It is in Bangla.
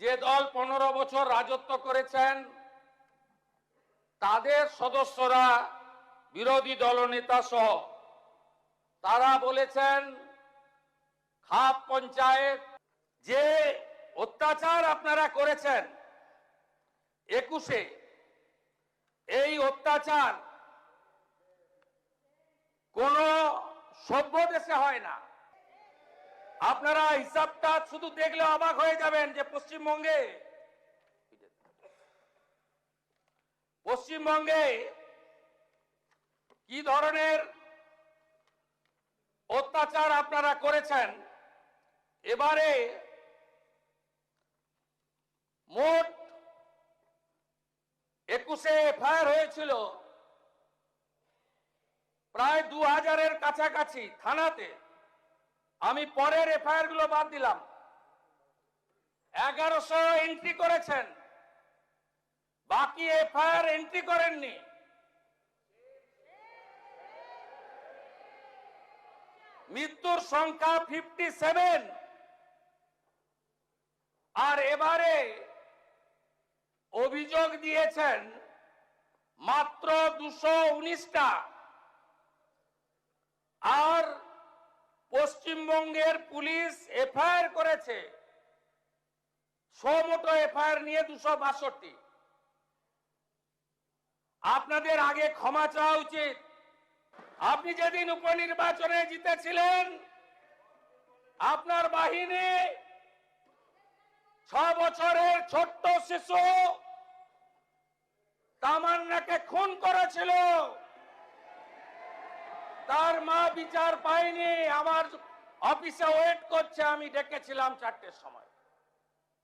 যে দল 15 বছর রাজত্ব করেছেন তাদের সদস্যরা বিরোধী দলনেতা সহ তারা বলেছেন খাপ পঞ্চায়েত যে অত্যাচার আপনারা করেছেন 21-এ, এই অত্যাচার কোন সভ্য দেশে হয় না। আপনারা হিসাবটা শুধু দেখলে অবাক হয়ে যাবেন যে পশ্চিমবঙ্গে কি ধরনের অত্যাচার আপনারা করেছেন। এবারে মোট 21-এ এফআইআর হয়েছিল প্রায় 2000-এর কাছাকাছি থানাতে। আমি পরের এফআইআর গুলো বাদ দিলাম। 1100 এন্ট্রি করেছেন, বাকি এফআইআর এন্ট্রি করেননি। মৃত্যুর সংখ্যা 57। আর এবারে অভিযোগ দিয়েছেন মাত্র 219টা। আর পশ্চিমবঙ্গের পুলিশ এফআইআর করেছে মোটো এফআইআর নিয়ে 262। আপনাদের আগে ক্ষমা চাওয়া উচিত। আপনি যেদিন উপনির্বাচনে জিতেছিলেন আপনার বাহিনী 6 বছরের ছোট্ট শিশু তামান্নাকে খুন করেছিল। তার মা বিচার পায়নি, আমার অফিসে ওয়েট করছে। আমি ডেকেছিলাম 4টের সময়।